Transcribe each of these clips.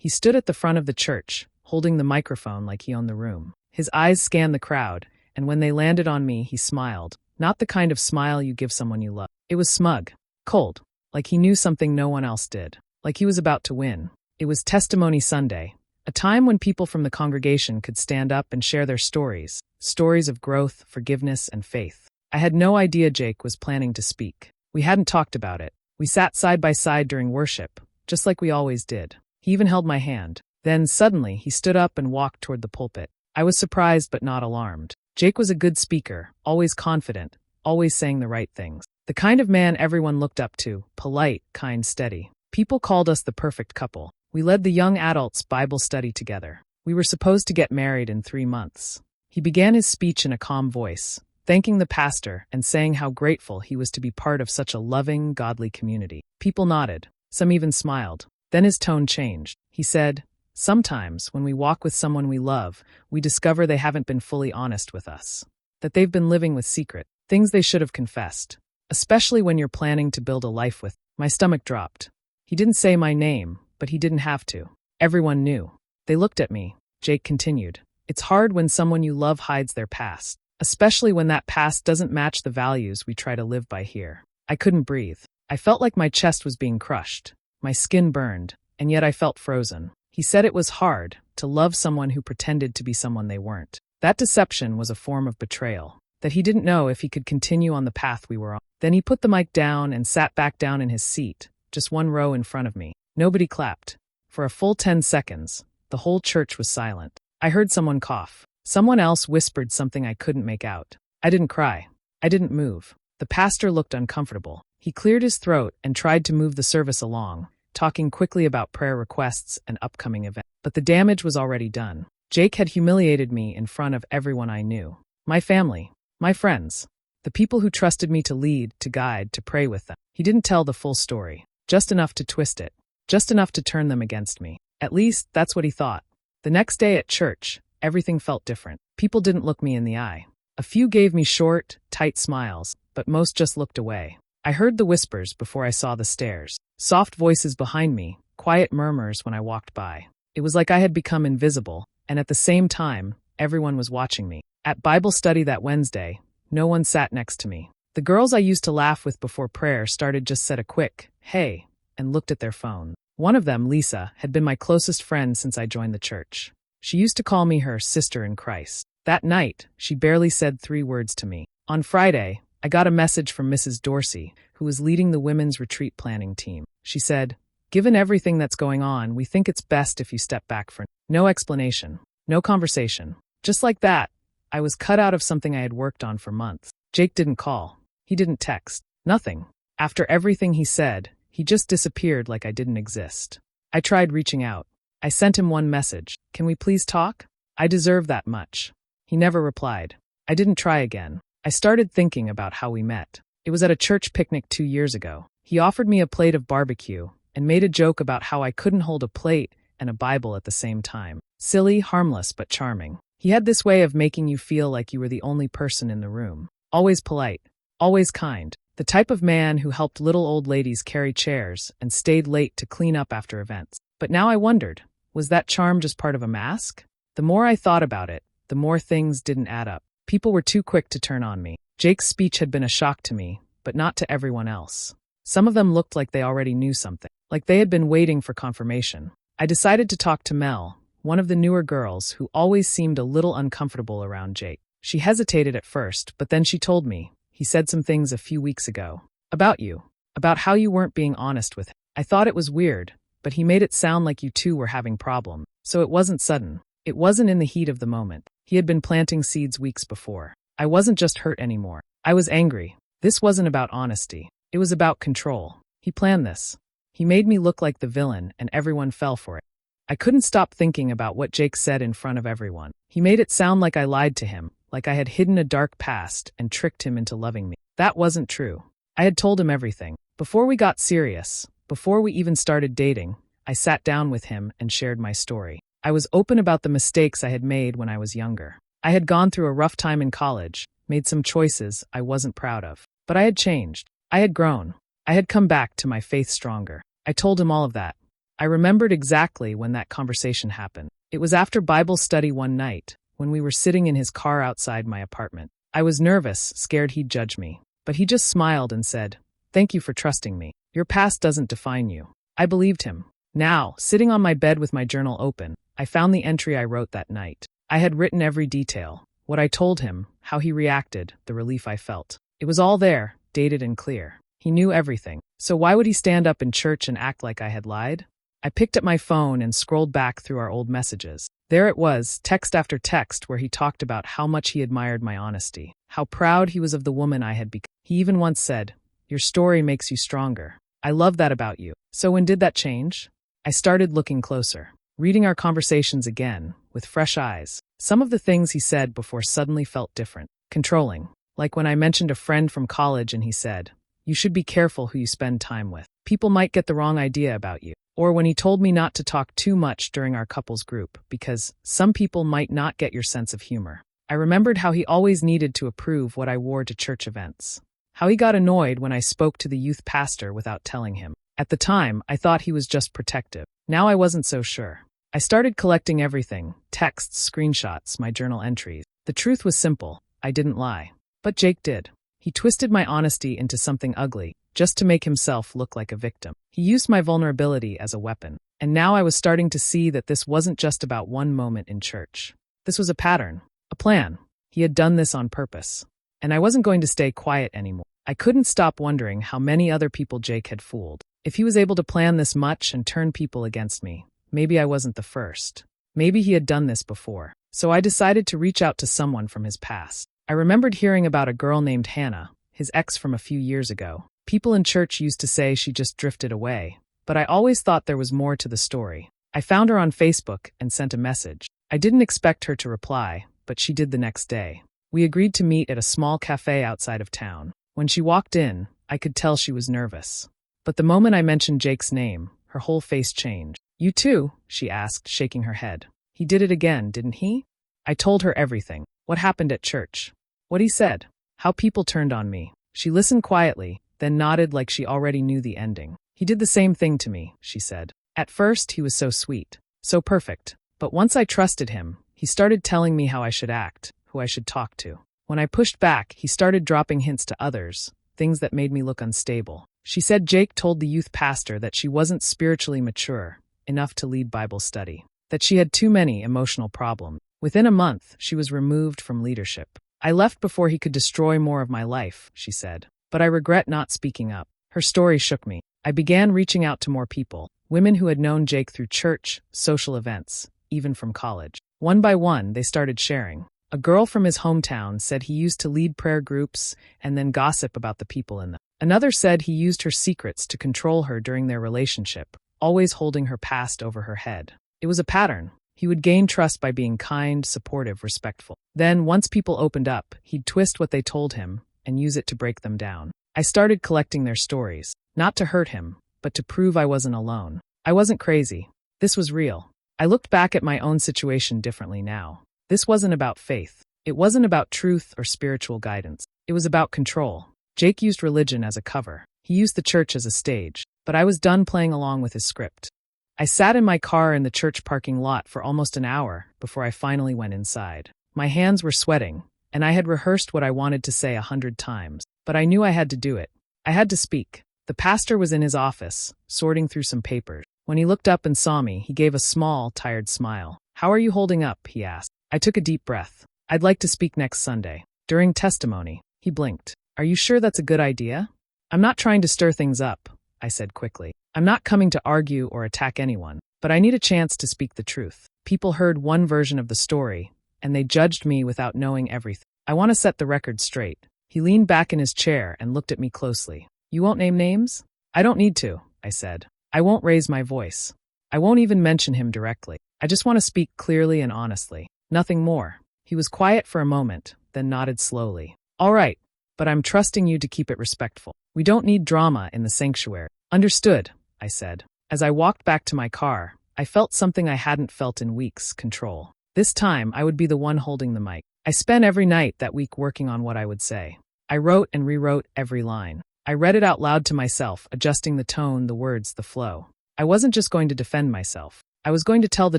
He stood at the front of the church, holding the microphone like he owned the room. His eyes scanned the crowd, and when they landed on me, he smiled. Not the kind of smile you give someone you love. It was smug, cold, like he knew something no one else did, like he was about to win. It was Testimony Sunday, a time when people from the congregation could stand up and share their stories, stories of growth, forgiveness, and faith. I had no idea Jake was planning to speak. We hadn't talked about it. We sat side by side during worship, just like we always did. He even held my hand. Then, suddenly, he stood up and walked toward the pulpit. I was surprised but not alarmed. Jake was a good speaker, always confident, always saying the right things. The kind of man everyone looked up to, polite, kind, steady. People called us the perfect couple. We led the young adults' Bible study together. We were supposed to get married in 3 months. He began his speech in a calm voice, thanking the pastor and saying how grateful he was to be part of such a loving, godly community. People nodded. Some even smiled. Then his tone changed. He said, "Sometimes, when we walk with someone we love, we discover they haven't been fully honest with us. That they've been living with secret, things they should have confessed. Especially when you're planning to build a life with." My stomach dropped. He didn't say my name, but he didn't have to. Everyone knew. They looked at me. Jake continued. "It's hard when someone you love hides their past, especially when that past doesn't match the values we try to live by here." I couldn't breathe. I felt like my chest was being crushed. My skin burned, and yet I felt frozen. He said it was hard to love someone who pretended to be someone they weren't. That deception was a form of betrayal, that he didn't know if he could continue on the path we were on. Then he put the mic down and sat back down in his seat, just 1 row in front of me. Nobody clapped. For a full 10 seconds, the whole church was silent. I heard someone cough. Someone else whispered something I couldn't make out. I didn't cry. I didn't move. The pastor looked uncomfortable. He cleared his throat and tried to move the service along, talking quickly about prayer requests and upcoming events. But the damage was already done. Jake had humiliated me in front of everyone I knew. My family, my friends, the people who trusted me to lead, to guide, to pray with them. He didn't tell the full story, just enough to twist it, just enough to turn them against me. At least, that's what he thought. The next day at church, everything felt different. People didn't look me in the eye. A few gave me short, tight smiles, but most just looked away. I heard the whispers before I saw the stares. Soft voices behind me, quiet murmurs when I walked by. It was like I had become invisible, and at the same time, everyone was watching me. At Bible study that Wednesday, no one sat next to me. The girls I used to laugh with before prayer just said a quick, "Hey," and looked at their phone. One of them, Lisa, had been my closest friend since I joined the church. She used to call me her sister in Christ. That night, she barely said 3 words to me. On Friday, I got a message from Mrs. Dorsey, who was leading the women's retreat planning team. She said, "Given everything that's going on, we think it's best if you step back for no explanation, no conversation." Just like that, I was cut out of something I had worked on for months. Jake didn't call. He didn't text. Nothing. After everything he said, he just disappeared like I didn't exist. I tried reaching out. I sent him one message. "Can we please talk? I deserve that much." He never replied. I didn't try again. I started thinking about how we met. It was at a church picnic 2 years ago. He offered me a plate of barbecue and made a joke about how I couldn't hold a plate and a Bible at the same time. Silly, harmless, but charming. He had this way of making you feel like you were the only person in the room. Always polite, always kind. The type of man who helped little old ladies carry chairs and stayed late to clean up after events. But now I wondered, was that charm just part of a mask? The more I thought about it, the more things didn't add up. People were too quick to turn on me. Jake's speech had been a shock to me, but not to everyone else. Some of them looked like they already knew something, like they had been waiting for confirmation. I decided to talk to Mel, one of the newer girls who always seemed a little uncomfortable around Jake. She hesitated at first, but then she told me, "He said some things a few weeks ago. About you. About how you weren't being honest with him. I thought it was weird, but he made it sound like you two were having problems. So it wasn't sudden. It wasn't in the heat of the moment. He had been planting seeds weeks before. I wasn't just hurt anymore. I was angry. This wasn't about honesty. It was about control. He planned this. He made me look like the villain, and everyone fell for it. I couldn't stop thinking about what Jake said in front of everyone. He made it sound like I lied to him, like I had hidden a dark past and tricked him into loving me. That wasn't true. I had told him everything. Before we got serious, before we even started dating, I sat down with him and shared my story. I was open about the mistakes I had made when I was younger. I had gone through a rough time in college, made some choices I wasn't proud of. But I had changed. I had grown. I had come back to my faith stronger. I told him all of that. I remembered exactly when that conversation happened. It was after Bible study one night, when we were sitting in his car outside my apartment. I was nervous, scared he'd judge me. But he just smiled and said, "Thank you for trusting me. Your past doesn't define you." I believed him. Now, sitting on my bed with my journal open, I found the entry I wrote that night. I had written every detail. What I told him, how he reacted, the relief I felt. It was all there, dated and clear. He knew everything. So why would he stand up in church and act like I had lied? I picked up my phone and scrolled back through our old messages. There it was, text after text, where he talked about how much he admired my honesty, how proud he was of the woman I had become. He even once said, "Your story makes you stronger. I love that about you." So when did that change? I started looking closer, reading our conversations again, with fresh eyes. Some of the things he said before suddenly felt different, controlling. Like when I mentioned a friend from college and he said, "You should be careful who you spend time with. People might get the wrong idea about you." Or when he told me not to talk too much during our couples group, because some people might not get your sense of humor. I remembered how he always needed to approve what I wore to church events. How he got annoyed when I spoke to the youth pastor without telling him. At the time, I thought he was just protective. Now I wasn't so sure. I started collecting everything, texts, screenshots, my journal entries. The truth was simple. I didn't lie. But Jake did. He twisted my honesty into something ugly, just to make himself look like a victim. He used my vulnerability as a weapon. And now I was starting to see that this wasn't just about one moment in church. This was a pattern, a plan. He had done this on purpose. And I wasn't going to stay quiet anymore. I couldn't stop wondering how many other people Jake had fooled. If he was able to plan this much and turn people against me, maybe I wasn't the first. Maybe he had done this before. So I decided to reach out to someone from his past. I remembered hearing about a girl named Hannah, his ex from a few years ago. People in church used to say she just drifted away, but I always thought there was more to the story. I found her on Facebook and sent a message. I didn't expect her to reply, but she did the next day. We agreed to meet at a small cafe outside of town. When she walked in, I could tell she was nervous. But the moment I mentioned Jake's name, her whole face changed. "You too?" she asked, shaking her head. "He did it again, didn't he?" I told her everything. What happened at church. What he said. How people turned on me. She listened quietly, then nodded like she already knew the ending. "He did the same thing to me," she said. "At first, he was so sweet, so perfect. But once I trusted him, he started telling me how I should act, who I should talk to. When I pushed back, he started dropping hints to others, things that made me look unstable." She said Jake told the youth pastor that she wasn't spiritually mature enough to lead Bible study, that she had too many emotional problems. Within a month, she was removed from leadership. "I left before he could destroy more of my life," she said. "But I regret not speaking up." Her story shook me. I began reaching out to more people, women who had known Jake through church, social events, even from college. One by one, they started sharing. A girl from his hometown said he used to lead prayer groups and then gossip about the people in them. Another said he used her secrets to control her during their relationship, always holding her past over her head. It was a pattern. He would gain trust by being kind, supportive, respectful. Then, once people opened up, he'd twist what they told him and use it to break them down. I started collecting their stories, not to hurt him, but to prove I wasn't alone. I wasn't crazy. This was real. I looked back at my own situation differently now. This wasn't about faith. It wasn't about truth or spiritual guidance. It was about control. Jake used religion as a cover. He used the church as a stage. But I was done playing along with his script. I sat in my car in the church parking lot for almost an hour before I finally went inside. My hands were sweating, and I had rehearsed what I wanted to say 100 times. But I knew I had to do it. I had to speak. The pastor was in his office, sorting through some papers. When he looked up and saw me, he gave a small, tired smile. "How are you holding up?" he asked. I took a deep breath. "I'd like to speak next Sunday. During testimony." He blinked. "Are you sure that's a good idea?" "I'm not trying to stir things up," I said quickly. "I'm not coming to argue or attack anyone, but I need a chance to speak the truth. People heard one version of the story, and they judged me without knowing everything. I want to set the record straight." He leaned back in his chair and looked at me closely. "You won't name names?" "I don't need to," I said. "I won't raise my voice. I won't even mention him directly. I just want to speak clearly and honestly. Nothing more." He was quiet for a moment, then nodded slowly. "All right, but I'm trusting you to keep it respectful. We don't need drama in the sanctuary." "Understood," I said. As I walked back to my car, I felt something I hadn't felt in weeks: control. This time, I would be the one holding the mic. I spent every night that week working on what I would say. I wrote and rewrote every line. I read it out loud to myself, adjusting the tone, the words, the flow. I wasn't just going to defend myself. I was going to tell the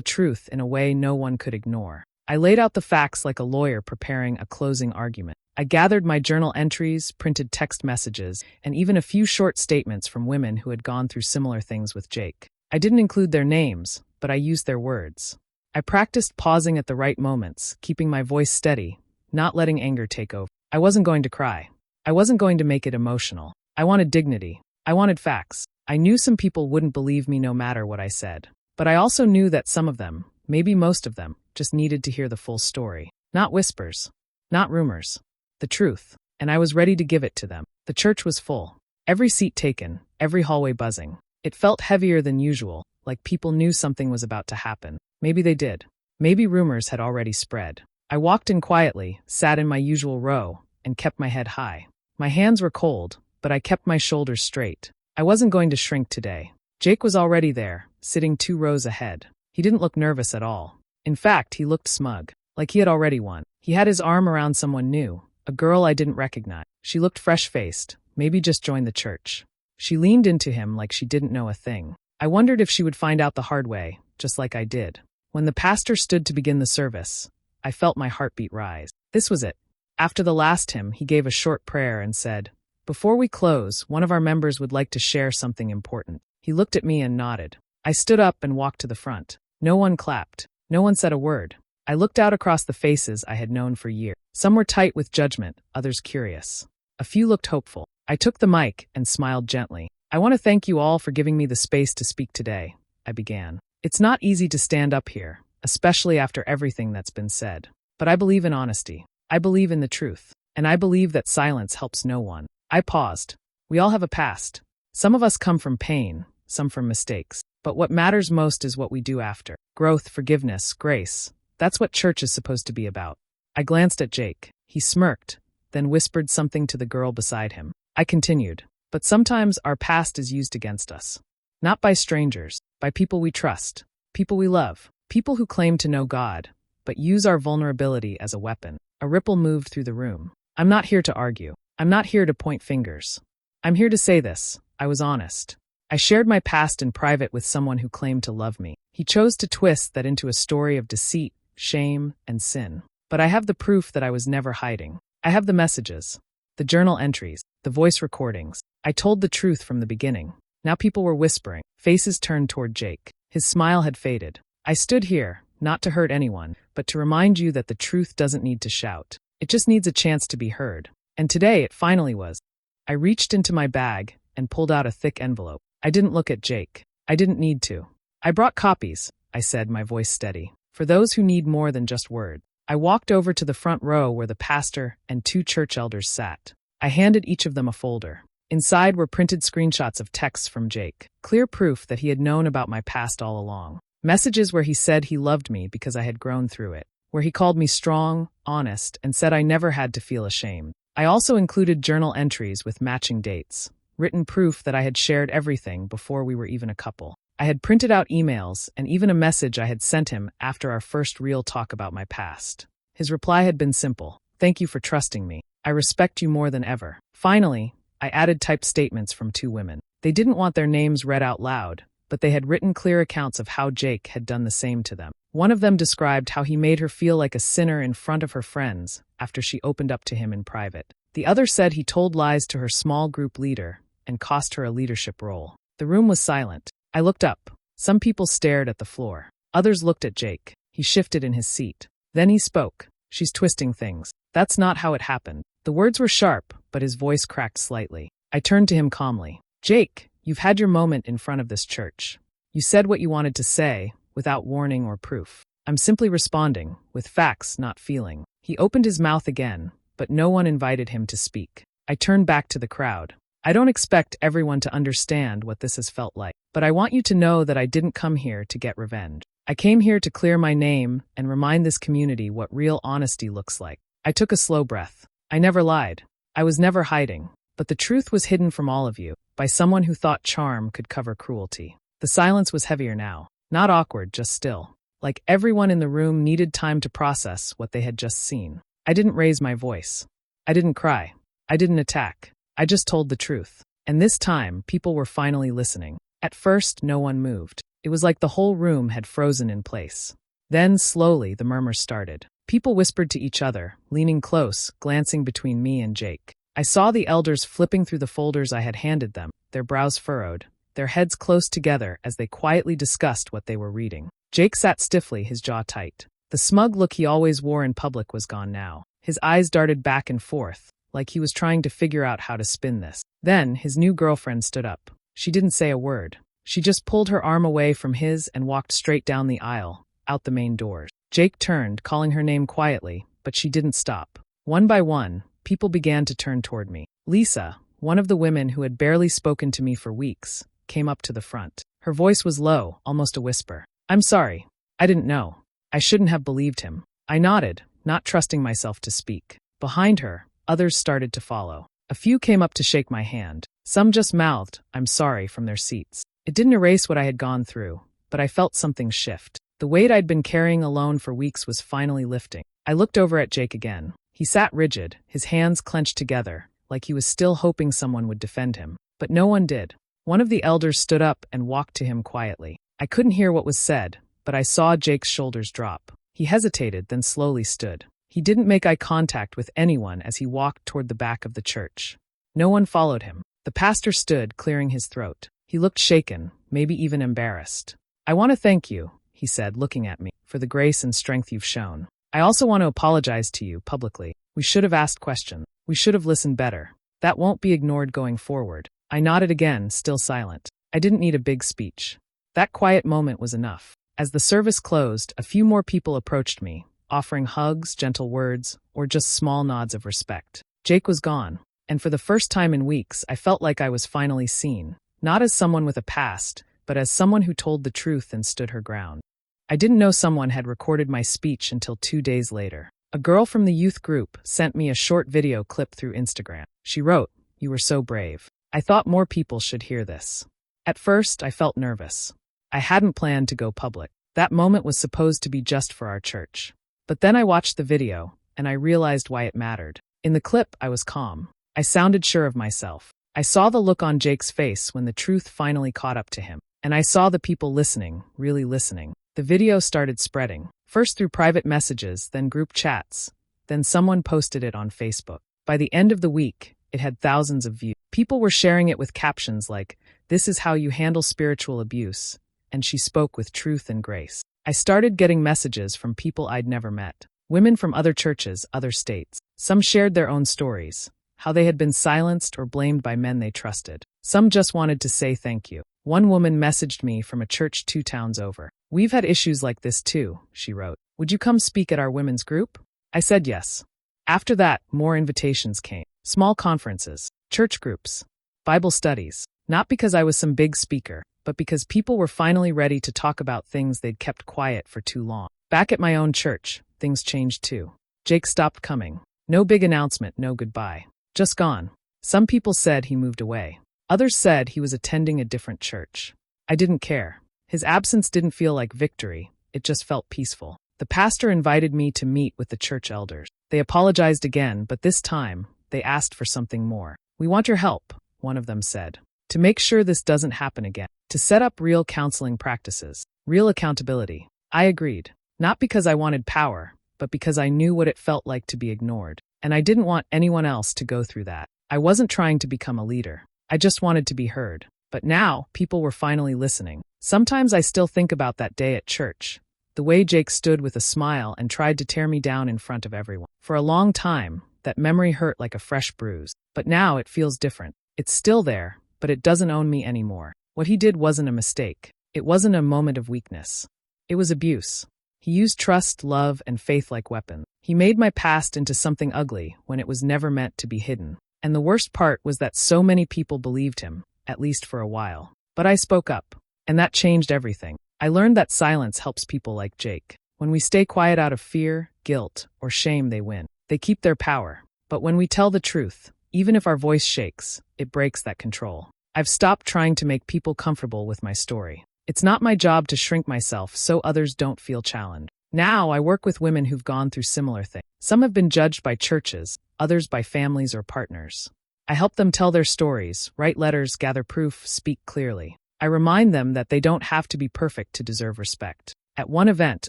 truth in a way no one could ignore. I laid out the facts like a lawyer preparing a closing argument. I gathered my journal entries, printed text messages, and even a few short statements from women who had gone through similar things with Jake. I didn't include their names, but I used their words. I practiced pausing at the right moments, keeping my voice steady, not letting anger take over. I wasn't going to cry. I wasn't going to make it emotional. I wanted dignity. I wanted facts. I knew some people wouldn't believe me no matter what I said. But I also knew that some of them, maybe most of them, just needed to hear the full story. Not whispers. Not rumors. The truth. And I was ready to give it to them. The church was full. Every seat taken, every hallway buzzing. It felt heavier than usual, like people knew something was about to happen. Maybe they did. Maybe rumors had already spread. I walked in quietly, sat in my usual row, and kept my head high. My hands were cold, but I kept my shoulders straight. I wasn't going to shrink today. Jake was already there, sitting 2 rows ahead. He didn't look nervous at all. In fact, he looked smug, like he had already won. He had his arm around someone new, a girl I didn't recognize. She looked fresh-faced, maybe just joined the church. She leaned into him like she didn't know a thing. I wondered if she would find out the hard way, just like I did. When the pastor stood to begin the service, I felt my heartbeat rise. This was it. After the last hymn, he gave a short prayer and said, "Before we close, one of our members would like to share something important." He looked at me and nodded. I stood up and walked to the front. No one clapped. No one said a word. I looked out across the faces I had known for years. Some were tight with judgment, others curious. A few looked hopeful. I took the mic and smiled gently. "I want to thank you all for giving me the space to speak today," I began. "It's not easy to stand up here, especially after everything that's been said. But I believe in honesty. I believe in the truth. And I believe that silence helps no one." I paused. We all have a past. Some of us come from pain, some from mistakes. But what matters most is what we do after. Growth, forgiveness, grace. That's what church is supposed to be about. I glanced at Jake. He smirked, then whispered something to the girl beside him. I continued. "But sometimes our past is used against us. Not by strangers, by people we trust, people we love, people who claim to know God, but use our vulnerability as a weapon." A ripple moved through the room. I'm not here to argue. I'm not here to point fingers. I'm here to say this. I was honest. I shared my past in private with someone who claimed to love me. He chose to twist that into a story of deceit, shame, and sin. But I have the proof that I was never hiding. I have the messages, the journal entries, the voice recordings. I told the truth from the beginning. Now people were whispering. Faces turned toward Jake. His smile had faded. I stood here, not to hurt anyone, but to remind you that the truth doesn't need to shout. It just needs a chance to be heard. And today it finally was. I reached into my bag and pulled out a thick envelope. I didn't look at Jake. I didn't need to. "I brought copies," I said, my voice steady, "for those who need more than just words." I walked over to the front row where the pastor and 2 church elders sat. I handed each of them a folder. Inside were printed screenshots of texts from Jake, clear proof that he had known about my past all along. Messages where he said he loved me because I had grown through it, where he called me strong, honest, and said I never had to feel ashamed. I also included journal entries with matching dates, written proof that I had shared everything before we were even a couple. I had printed out emails and even a message I had sent him after our first real talk about my past. His reply had been simple. "Thank you for trusting me. I respect you more than ever." Finally, I added typed statements from 2 women. They didn't want their names read out loud, but they had written clear accounts of how Jake had done the same to them. One of them described how he made her feel like a sinner in front of her friends after she opened up to him in private. The other said he told lies to her small group leader and cost her a leadership role. The room was silent. I looked up. Some people stared at the floor. Others looked at Jake. He shifted in his seat. Then he spoke. "She's twisting things. That's not how it happened." The words were sharp, but his voice cracked slightly. I turned to him calmly. "Jake, you've had your moment in front of this church. You said what you wanted to say, without warning or proof. I'm simply responding, with facts, not feeling." He opened his mouth again, but no one invited him to speak. I turned back to the crowd. "I don't expect everyone to understand what this has felt like, but I want you to know that I didn't come here to get revenge. I came here to clear my name and remind this community what real honesty looks like." I took a slow breath. I never lied. I was never hiding. But the truth was hidden from all of you, by someone who thought charm could cover cruelty. The silence was heavier now. Not awkward, just still. Like everyone in the room needed time to process what they had just seen. I didn't raise my voice. I didn't cry. I didn't attack. I just told the truth. And this time, people were finally listening. At first, no one moved. It was like the whole room had frozen in place. Then, slowly, the murmurs started. People whispered to each other, leaning close, glancing between me and Jake. I saw the elders flipping through the folders I had handed them, their brows furrowed, their heads close together as they quietly discussed what they were reading. Jake sat stiffly, his jaw tight. The smug look he always wore in public was gone now. His eyes darted back and forth, like he was trying to figure out how to spin this. Then, his new girlfriend stood up. She didn't say a word. She just pulled her arm away from his and walked straight down the aisle, out the main doors. Jake turned, calling her name quietly, but she didn't stop. One by one, people began to turn toward me. Lisa, one of the women who had barely spoken to me for weeks, came up to the front. Her voice was low, almost a whisper. "I'm sorry. I didn't know. I shouldn't have believed him." I nodded, not trusting myself to speak. Behind her, others started to follow. A few came up to shake my hand. Some just mouthed, "I'm sorry," from their seats. It didn't erase what I had gone through, but I felt something shift. The weight I'd been carrying alone for weeks was finally lifting. I looked over at Jake again. He sat rigid, his hands clenched together, like he was still hoping someone would defend him. But no one did. One of the elders stood up and walked to him quietly. I couldn't hear what was said, but I saw Jake's shoulders drop. He hesitated, then slowly stood. He didn't make eye contact with anyone as he walked toward the back of the church. No one followed him. The pastor stood, clearing his throat. He looked shaken, maybe even embarrassed. "I want to thank you," he said, looking at me, "for the grace and strength you've shown. I also want to apologize to you publicly. We should have asked questions. We should have listened better. That won't be ignored going forward." I nodded again, still silent. I didn't need a big speech. That quiet moment was enough. As the service closed, a few more people approached me, offering hugs, gentle words, or just small nods of respect. Jake was gone, and for the first time in weeks, I felt like I was finally seen. Not as someone with a past, but as someone who told the truth and stood her ground. I didn't know someone had recorded my speech until 2 days later. A girl from the youth group sent me a short video clip through Instagram. She wrote, "You were so brave. I thought more people should hear this." At first, I felt nervous. I hadn't planned to go public. That moment was supposed to be just for our church. But then I watched the video, and I realized why it mattered. In the clip, I was calm. I sounded sure of myself. I saw the look on Jake's face when the truth finally caught up to him. And I saw the people listening, really listening. The video started spreading, first through private messages, then group chats, then someone posted it on Facebook. By the end of the week, it had thousands of views. People were sharing it with captions like, "This is how you handle spiritual abuse," and "She spoke with truth and grace." I started getting messages from people I'd never met. Women from other churches, other states. Some shared their own stories, how they had been silenced or blamed by men they trusted. Some just wanted to say thank you. One woman messaged me from a church 2 towns over. "We've had issues like this too," she wrote. "Would you come speak at our women's group?" I said yes. After that, more invitations came. Small conferences, church groups, Bible studies. Not because I was some big speaker, but because people were finally ready to talk about things they'd kept quiet for too long. Back at my own church, things changed too. Jake stopped coming. No big announcement, no goodbye. Just gone. Some people said he moved away. Others said he was attending a different church. I didn't care. His absence didn't feel like victory, it just felt peaceful. The pastor invited me to meet with the church elders. They apologized again, but this time, they asked for something more. "We want your help," one of them said, "to make sure this doesn't happen again, to set up real counseling practices, real accountability." I agreed, not because I wanted power, but because I knew what it felt like to be ignored. And I didn't want anyone else to go through that. I wasn't trying to become a leader. I just wanted to be heard. But now, people were finally listening. Sometimes I still think about that day at church, the way Jake stood with a smile and tried to tear me down in front of everyone. For a long time, that memory hurt like a fresh bruise. But now it feels different. It's still there, but it doesn't own me anymore. What he did wasn't a mistake. It wasn't a moment of weakness. It was abuse. He used trust, love, and faith like weapons. He made my past into something ugly when it was never meant to be hidden. And the worst part was that so many people believed him, at least for a while. But I spoke up, and that changed everything. I learned that silence helps people like Jake. When we stay quiet out of fear, guilt, or shame, they win. They keep their power. But when we tell the truth, even if our voice shakes, it breaks that control. I've stopped trying to make people comfortable with my story. It's not my job to shrink myself so others don't feel challenged. Now I work with women who've gone through similar things. Some have been judged by churches, others by families or partners. I help them tell their stories, write letters, gather proof, speak clearly. I remind them that they don't have to be perfect to deserve respect. At one event,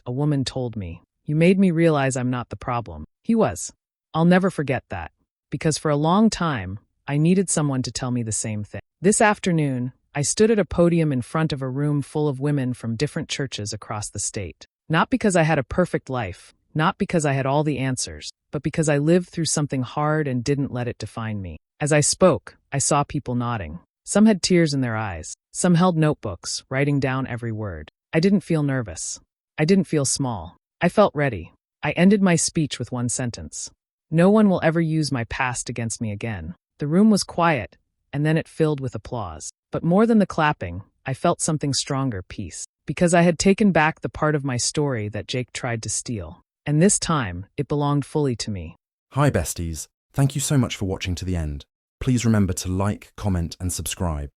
a woman told me, "You made me realize I'm not the problem." He was. I'll never forget that. Because for a long time, I needed someone to tell me the same thing. This afternoon, I stood at a podium in front of a room full of women from different churches across the state. Not because I had a perfect life, not because I had all the answers, but because I lived through something hard and didn't let it define me. As I spoke, I saw people nodding. Some had tears in their eyes. Some held notebooks, writing down every word. I didn't feel nervous. I didn't feel small. I felt ready. I ended my speech with one sentence. No one will ever use my past against me again. The room was quiet, and then it filled with applause. But more than the clapping, I felt something stronger, peace. Because I had taken back the part of my story that Jake tried to steal. And this time, it belonged fully to me. Hi besties, thank you so much for watching to the end. Please remember to like, comment and subscribe.